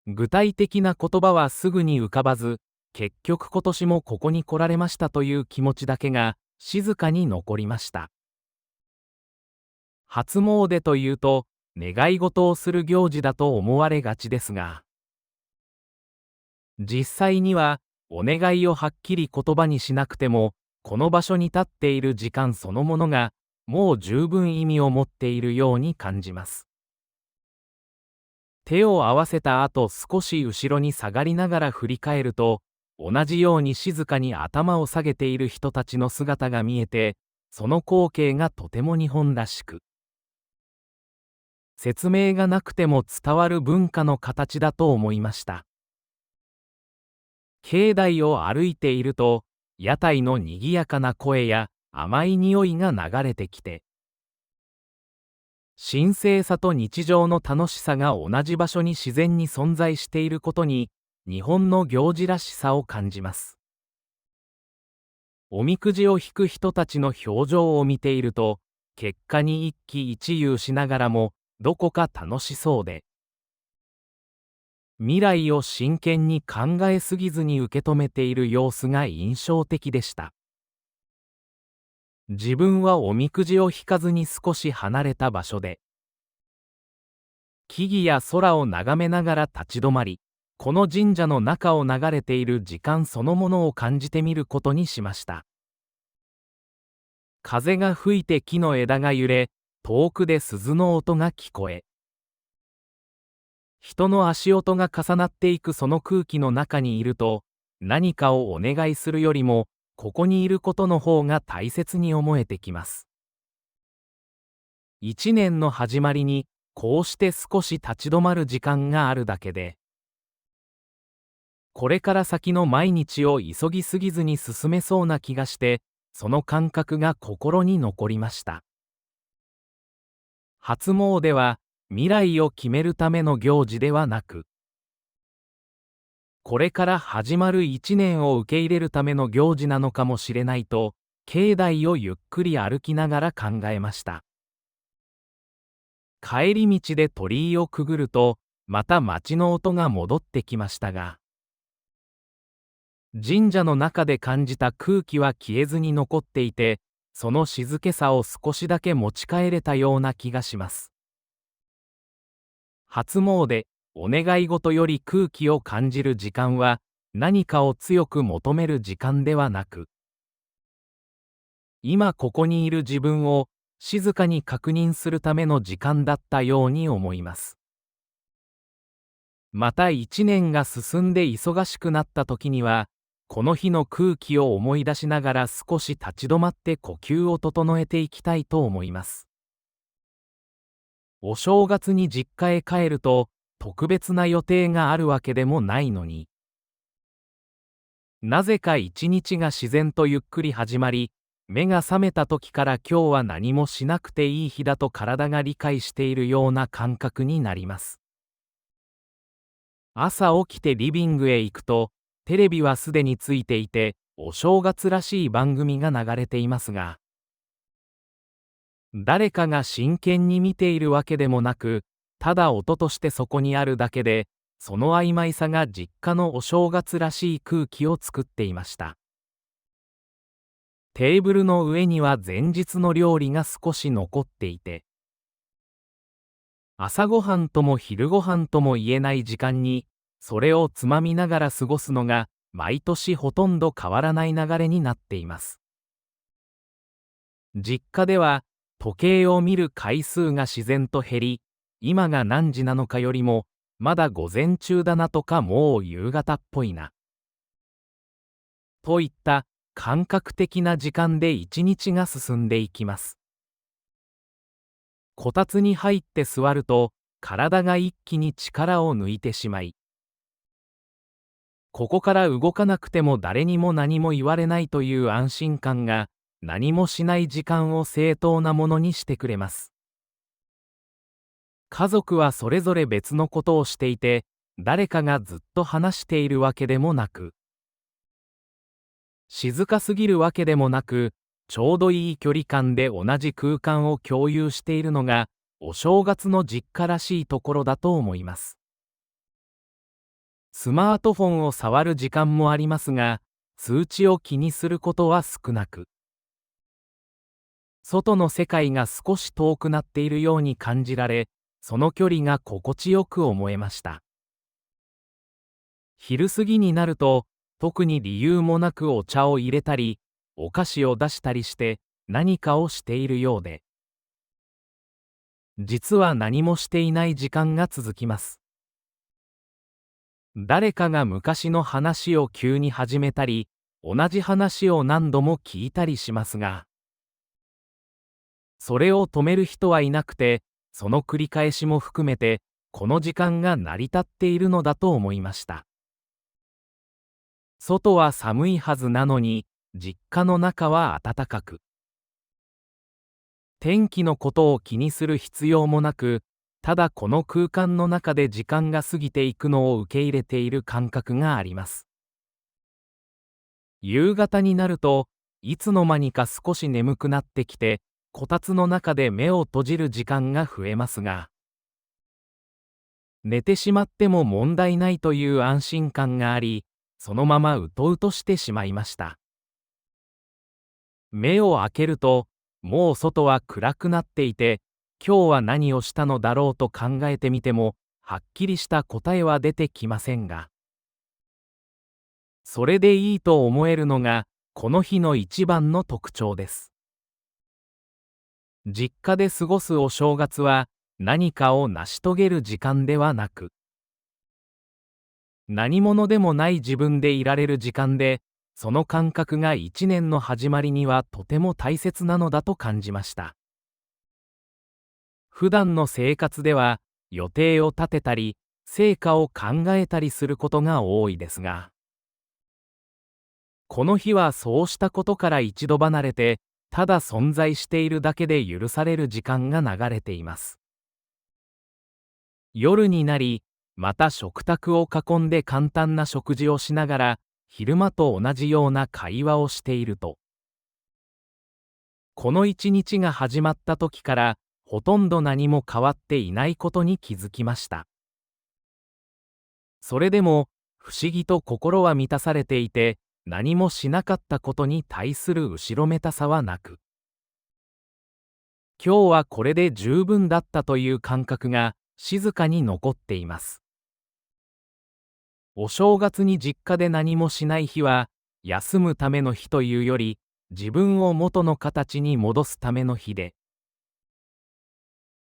具体的な言葉はすぐに浮かばず、結局今年もここに来られましたという気持ちだけが静かに残りました。初詣というと、願い事をする行事だと思われがちですが、実際にはお願いをはっきり言葉にしなくても、この場所に立っている時間そのものがもう十分意味を持っているように感じます。手を合わせた後少し後ろに下がりながら振り返ると、同じように静かに頭を下げている人たちの姿が見えて、その光景がとても日本らしく、説明がなくても伝わる文化の形だと思いました。境内を歩いていると、屋台のにぎやかな声や甘い匂いが流れてきて、神聖さと日常の楽しさが同じ場所に自然に存在していることに、日本の行事らしさを感じます。おみくじを引く人たちの表情を見ていると、結果に一喜一憂しながらも、どこか楽しそうで、未来を真剣に考えすぎずに受け止めている様子が印象的でした。自分はおみくじを引かずに少し離れた場所で、木々や空を眺めながら立ち止まり、この神社の中を流れている時間そのものを感じてみることにしました。風が吹いて木の枝が揺れ、遠くで鈴の音が聞こえ、人の足音が重なっていくその空気の中にいると、何かをお願いするよりも、ここにいることの方が大切に思えてきます。一年の始まりに、こうして少し立ち止まる時間があるだけで、これから先の毎日を急ぎすぎずに進めそうな気がして、その感覚が心に残りました。初詣は未来を決めるための行事ではなく、これから始まる一年を受け入れるための行事なのかもしれないと、境内をゆっくり歩きながら考えました。帰り道で鳥居をくぐると、また街の音が戻ってきましたが、神社の中で感じた空気は消えずに残っていて、その静けさを少しだけ持ち帰れたような気がします。初詣、お願い事より空気を感じる時間は、何かを強く求める時間ではなく、今ここにいる自分を静かに確認するための時間だったように思います。また一年が進んで忙しくなった時には、この日の空気を思い出しながら少し立ち止まって呼吸を整えていきたいと思います。お正月に実家へ帰ると、特別な予定があるわけでもないのに、なぜか一日が自然とゆっくり始まり、目が覚めた時から今日は何もしなくていい日だと体が理解しているような感覚になります。朝起きてリビングへ行くと、テレビはすでについていて、お正月らしい番組が流れていますが、誰かが真剣に見ているわけでもなく、ただ音としてそこにあるだけで、その曖昧さが実家のお正月らしい空気を作っていました。テーブルの上には前日の料理が少し残っていて、朝ごはんとも昼ごはんとも言えない時間に、それをつまみながら過ごすのが、毎年ほとんど変わらない流れになっています。実家では、時計を見る回数が自然と減り、今が何時なのかよりも、まだ午前中だなとかもう夕方っぽいな。といった感覚的な時間で一日が進んでいきます。こたつに入って座ると、体が一気に力を抜いてしまい、ここから動かなくても誰にも何も言われないという安心感が、何もしない時間を正当なものにしてくれます。家族はそれぞれ別のことをしていて、誰かがずっと話しているわけでもなく、静かすぎるわけでもなく、ちょうどいい距離感で同じ空間を共有しているのが、お正月の実家らしいところだと思います。スマートフォンを触る時間もありますが、通知を気にすることは少なく、外の世界が少し遠くなっているように感じられ、その距離が心地よく思えました。昼過ぎになると、特に理由もなくお茶を入れたり、お菓子を出したりして、何かをしているようで、実は何もしていない時間が続きます。誰かが昔の話を急に始めたり、同じ話を何度も聞いたりしますが、それを止める人はいなくて、その繰り返しも含めて、この時間が成り立っているのだと思いました。外は寒いはずなのに、実家の中は暖かく。天気のことを気にする必要もなく、ただこの空間の中で時間が過ぎていくのを受け入れている感覚があります。夕方になると、いつの間にか少し眠くなってきて、こたつの中で目を閉じる時間が増えますが、寝てしまっても問題ないという安心感があり、そのままうとうとしてしまいました。目を開けると、もう外は暗くなっていて、今日は何をしたのだろうと考えてみても、はっきりした答えは出てきませんが、それでいいと思えるのが、この日の一番の特徴です。実家で過ごすお正月は、何かを成し遂げる時間ではなく、何者でもない自分でいられる時間で、その感覚が一年の始まりにはとても大切なのだと感じました。普段の生活では予定を立てたり、成果を考えたりすることが多いですが、この日はそうしたことから一度離れて、ただ存在しているだけで許される時間が流れています。夜になり、また食卓を囲んで簡単な食事をしながら、昼間と同じような会話をしていると、この一日が始まった時から、ほとんど何も変わっていないことに気づきました。それでも、不思議と心は満たされていて、何もしなかったことに対する後ろめたさはなく、今日はこれで十分だったという感覚が静かに残っています。お正月に実家で何もしない日は、休むための日というより、自分を元の形に戻すための日で、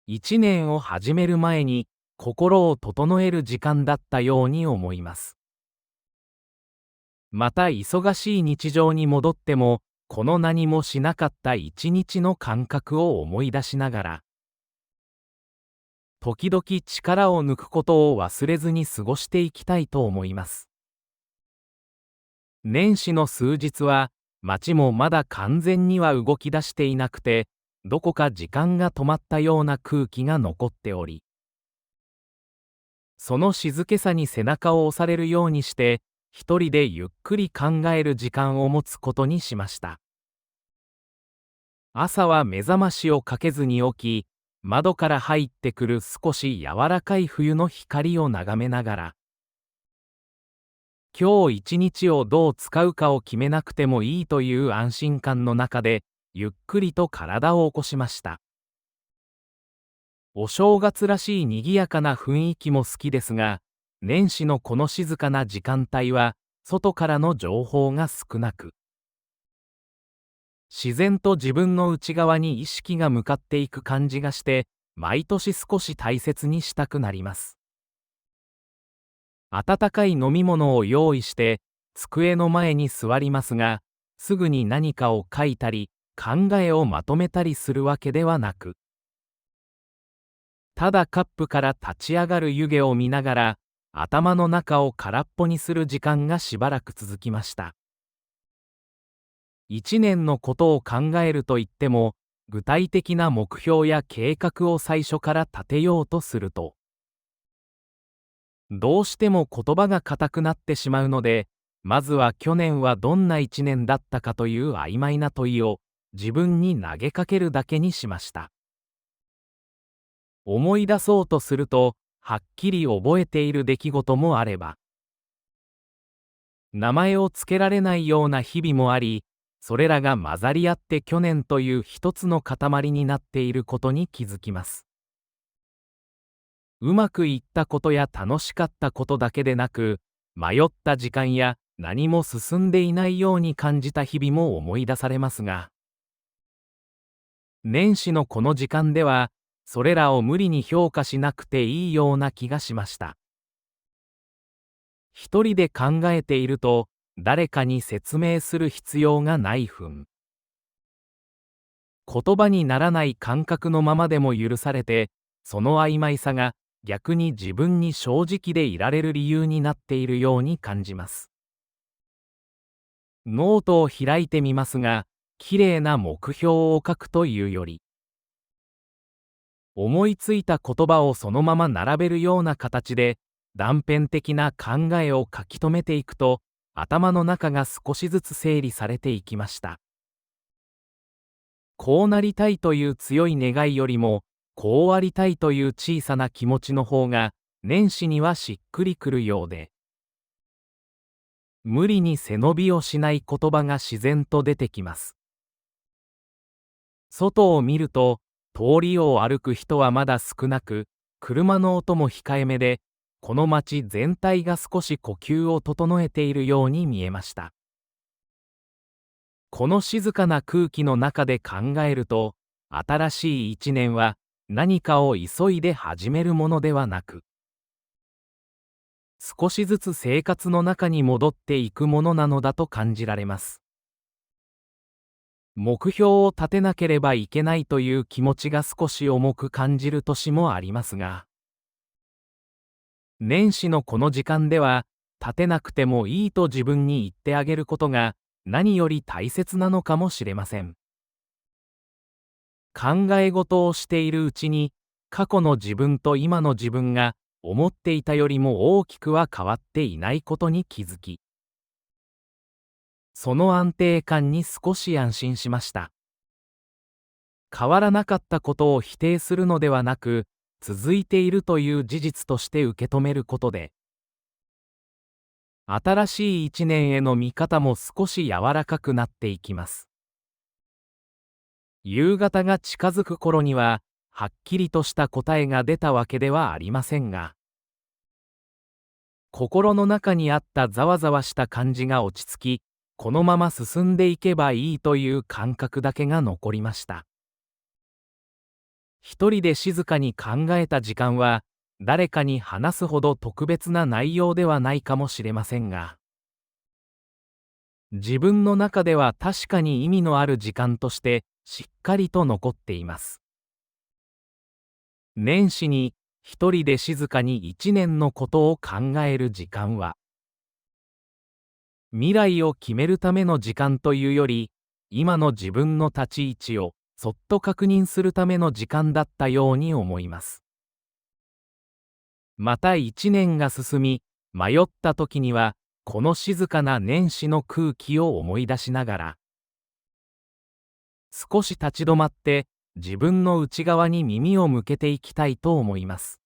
一年を始める前に心を整える時間だったように思います。また忙しい日常に戻っても、この何もしなかった一日の感覚を思い出しながら、時々力を抜くことを忘れずに過ごしていきたいと思います。年始の数日は、街もまだ完全には動き出していなくて、どこか時間が止まったような空気が残っており、その静けさに背中を押されるようにして、一人でゆっくり考える時間を持つことにしました。朝は目覚ましをかけずに起き、窓から入ってくる少し柔らかい冬の光を眺めながら、今日一日をどう使うかを決めなくてもいいという安心感の中で、ゆっくりと体を起こしました。お正月らしい賑やかな雰囲気も好きですが、年始のこの静かな時間帯は、外からの情報が少なく、自然と自分の内側に意識が向かっていく感じがして、毎年少し大切にしたくなります。温かい飲み物を用意して、机の前に座りますが、すぐに何かを書いたり、考えをまとめたりするわけではなく、ただカップから立ち上がる湯気を見ながら、頭の中を空っぽにする時間がしばらく続きました。一年のことを考えると言っても、具体的な目標や計画を最初から立てようとすると、どうしても言葉が硬くなってしまうので、まずは去年はどんな一年だったかという曖昧な問いを自分に投げかけるだけにしました。思い出そうとすると、はっきり覚えている出来事もあれば、名前を付けられないような日々もあり、それらが混ざり合って去年という一つの塊になっていることに気づきます。うまくいったことや楽しかったことだけでなく、迷った時間や何も進んでいないように感じた日々も思い出されますが、年始のこの時間では、それらを無理に評価しなくていいような気がしました。一人で考えていると、誰かに説明する必要がない分。言葉にならない感覚のままでも許されて、その曖昧さが逆に自分に正直でいられる理由になっているように感じます。ノートを開いてみますが、きれいな目標を書くというより、思いついた言葉をそのまま並べるような形で、断片的な考えを書き留めていくと、頭の中が少しずつ整理されていきました。こうなりたいという強い願いよりも、こうありたいという小さな気持ちの方が、年始にはしっくりくるようで、無理に背伸びをしない言葉が自然と出てきます。外を見ると、通りを歩く人はまだ少なく、車の音も控えめで、この街全体が少し呼吸を整えているように見えました。この静かな空気の中で考えると、新しい一年は何かを急いで始めるものではなく、少しずつ生活の中に戻っていくものなのだと感じられます。目標を立てなければいけないという気持ちが少し重く感じる年もありますが、年始のこの時間では、立てなくてもいいと自分に言ってあげることが何より大切なのかもしれません。考え事をしているうちに、過去の自分と今の自分が思っていたよりも大きくは変わっていないことに気づき、その安定感に少し安心しました。変わらなかったことを否定するのではなく、続いているという事実として受け止めることで、新しい一年への見方も少し柔らかくなっていきます。夕方が近づく頃には、はっきりとした答えが出たわけではありませんが、心の中にあったざわざわした感じが落ち着き、このまま進んでいけばいいという感覚だけが残りました。一人で静かに考えた時間は、誰かに話すほど特別な内容ではないかもしれませんが、自分の中では確かに意味のある時間としてしっかりと残っています。年始に一人で静かに一年のことを考える時間は、未来を決めるための時間というより、今の自分の立ち位置をそっと確認するための時間だったように思います。また一年が進み、迷った時には、この静かな年始の空気を思い出しながら、少し立ち止まって自分の内側に耳を向けていきたいと思います。